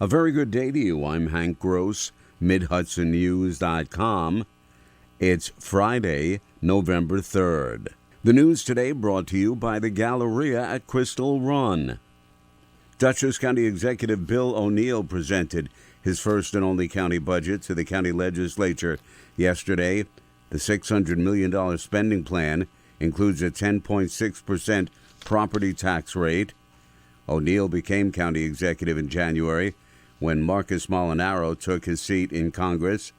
A very good day to you. I'm Hank Gross, MidHudsonNews.com. It's Friday, November 3rd. The news today brought to you by the Galleria at Crystal Run. Dutchess County Executive Bill O'Neill presented his first and only county budget to the county legislature yesterday. The $600 million spending plan includes a 10.6% property tax rate. O'Neill became county executive in January when Marcus Molinaro took his seat in Congress.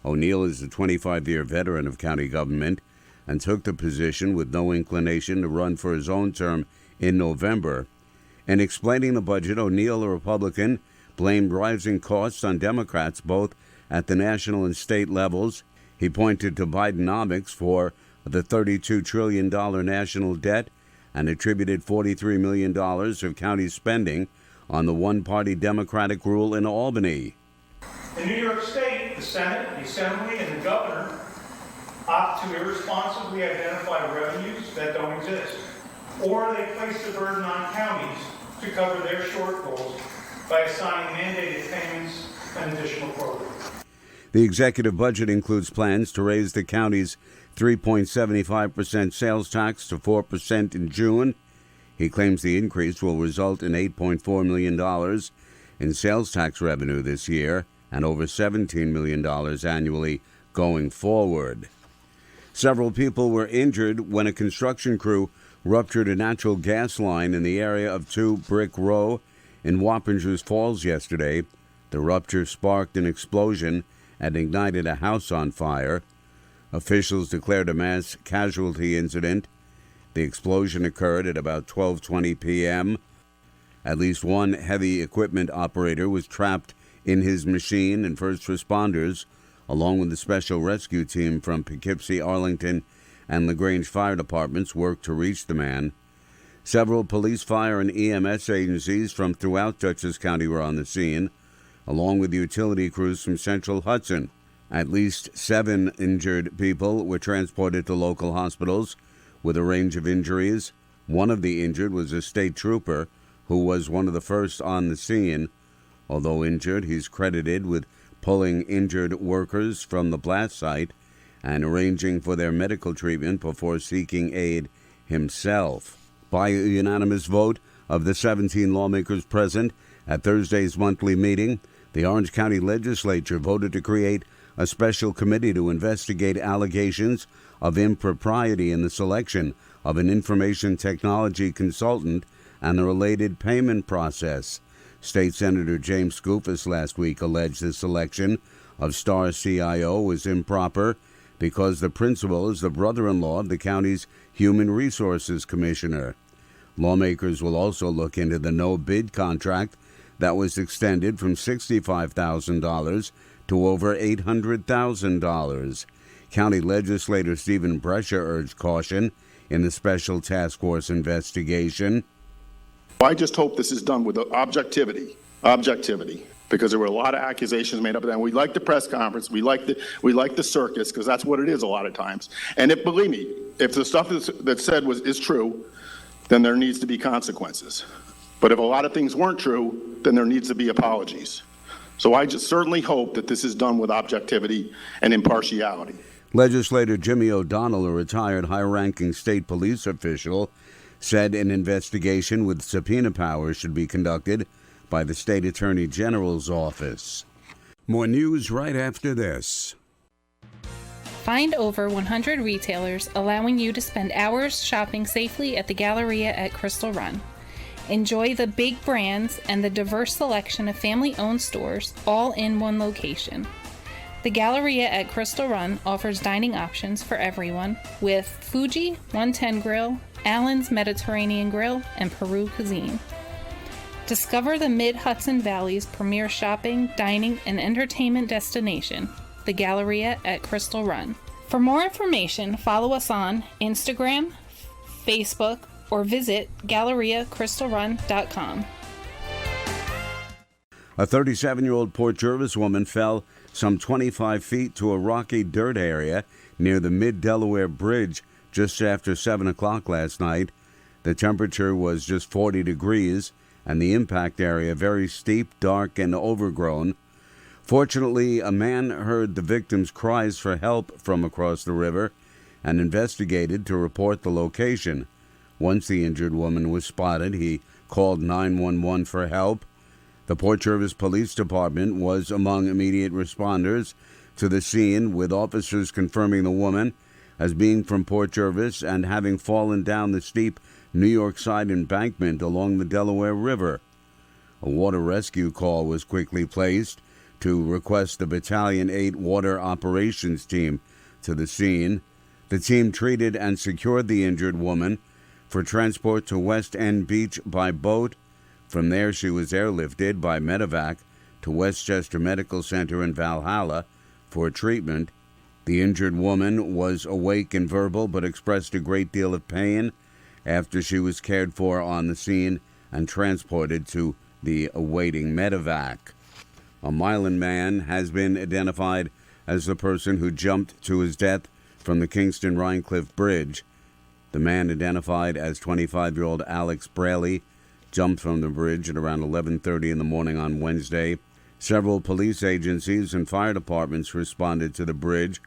O'Neill is a 25-year veteran of county government and took the position with no inclination to run for his own term in November. In explaining the budget, O'Neill, a Republican, blamed rising costs on Democrats both at the national and state levels. He pointed to Bidenomics for the $32 trillion national debt and attributed $43 million of county spending on the one-party Democratic rule in Albany. In New York State, the Senate, the Assembly, and the governor opt to irresponsibly identify revenues that don't exist, or they place the burden on counties to cover their shortfalls by assigning mandated payments and additional programs. The executive budget includes plans to raise the county's 3.75% sales tax to 4% in June. He claims the increase will result in $8.4 million in sales tax revenue this year and over $17 million annually going forward. Several people were injured when a construction crew ruptured a natural gas line in the area of 2 Brick Row in Wappingers Falls yesterday. The rupture sparked an explosion and ignited a house on fire. Officials declared a mass casualty incident. The explosion occurred at about 12:20 p.m. At least one heavy equipment operator was trapped in his machine, and first responders, along with the special rescue team from Poughkeepsie, Arlington, and LaGrange fire departments, worked to reach the man. Several police, fire, and EMS agencies from throughout Dutchess County were on the scene, along with utility crews from Central Hudson. At least 7 injured people were transported to local hospitals with a range of injuries. One of the injured was a state trooper who was one of the first on the scene. Although injured, he's credited with pulling injured workers from the blast site and arranging for their medical treatment before seeking aid himself. By a unanimous vote of the 17 lawmakers present at Thursday's monthly meeting, the Orange County Legislature voted to create a special committee to investigate allegations of impropriety in the selection of an information technology consultant and the related payment process. State Senator James Skoufis last week alleged the selection of Star CIO was improper because the principal is the brother-in-law of the county's Human Resources Commissioner. Lawmakers will also look into the no-bid contract that was extended from $65,000 to over $800,000. County legislator Stephen Brescia urged caution in the special task force investigation. I just hope this is done with objectivity, because there were a lot of accusations made up of that. And we like the press conference, we like the circus, because that's what it is a lot of times. And believe me, if the stuff that's said is true, then there needs to be consequences. But if a lot of things weren't true, then there needs to be apologies. So I just certainly hope that this is done with objectivity and impartiality. Legislator Jimmy O'Donnell, a retired high-ranking state police official, said an investigation with subpoena powers should be conducted by the state attorney general's office. More news right after this. Find over 100 retailers allowing you to spend hours shopping safely at the Galleria at Crystal Run. Enjoy the big brands and the diverse selection of family-owned stores all in one location. The Galleria at Crystal Run offers dining options for everyone with Fuji 110 Grill, Allen's Mediterranean Grill, and Peru Cuisine. Discover the Mid-Hudson Valley's premier shopping, dining, and entertainment destination, the Galleria at Crystal Run. For more information, follow us on Instagram, Facebook, or visit GalleriaCrystalRun.com. A 37-year-old Port Jervis woman fell some 25 feet to a rocky dirt area near the Mid-Delaware Bridge just after 7 o'clock last night. The temperature was just 40 degrees, and the impact area very steep, dark, and overgrown. Fortunately, a man heard the victim's cries for help from across the river and investigated to report the location. Once the injured woman was spotted, he called 911 for help. The Port Jervis Police Department was among immediate responders to the scene, with officers confirming the woman as being from Port Jervis and having fallen down the steep New York side embankment along the Delaware River. A water rescue call was quickly placed to request the Battalion 8 Water Operations Team to the scene. The team treated and secured the injured woman for transport to West End Beach by boat. From there, she was airlifted by medevac to Westchester Medical Center in Valhalla for treatment. The injured woman was awake and verbal but expressed a great deal of pain after she was cared for on the scene and transported to the awaiting medevac. A Milan man has been identified as the person who jumped to his death from the Kingston-Rhinecliff Bridge. The man, identified as 25-year-old Alex Braley, jumped from the bridge at around 11:30 in the morning on Wednesday. Several police agencies and fire departments responded to the bridge,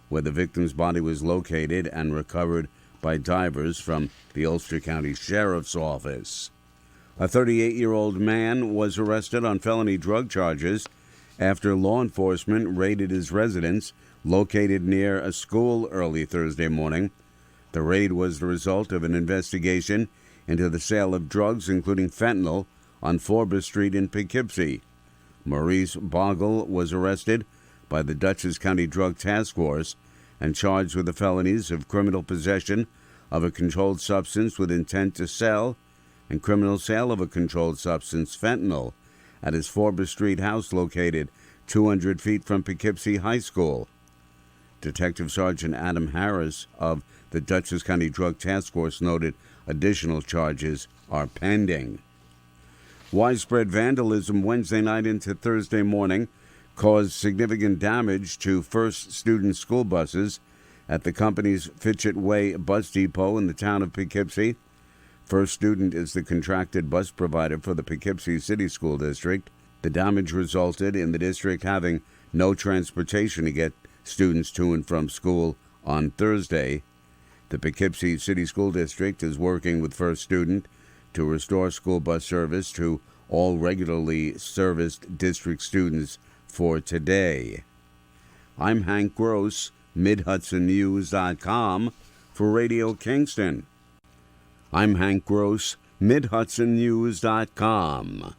where the victim's body was located and recovered by divers from the Ulster County Sheriff's Office. A 38-year-old man was arrested on felony drug charges after law enforcement raided his residence located near a school early Thursday morning. The raid was the result of an investigation into the sale of drugs, including fentanyl, on Forbes Street in Poughkeepsie. Maurice Bogle was arrested by the Dutchess County Drug Task Force and charged with the felonies of criminal possession of a controlled substance with intent to sell and criminal sale of a controlled substance, fentanyl, at his Forbes Street house located 200 feet from Poughkeepsie High School. Detective Sergeant Adam Harris of the Dutchess County Drug Task Force noted additional charges are pending. Widespread vandalism Wednesday night into Thursday morning caused significant damage to First Student school buses at the company's Fitchett Way bus depot in the town of Poughkeepsie. First Student is the contracted bus provider for the Poughkeepsie City School District. The damage resulted in the district having no transportation to get students to and from school on Thursday. The Poughkeepsie City School District is working with First Student to restore school bus service to all regularly serviced district students for today. I'm Hank Gross, MidHudsonNews.com for Radio Kingston. I'm Hank Gross, MidHudsonNews.com.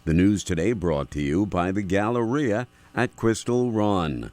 The news today brought to you by the Galleria at Crystal Run.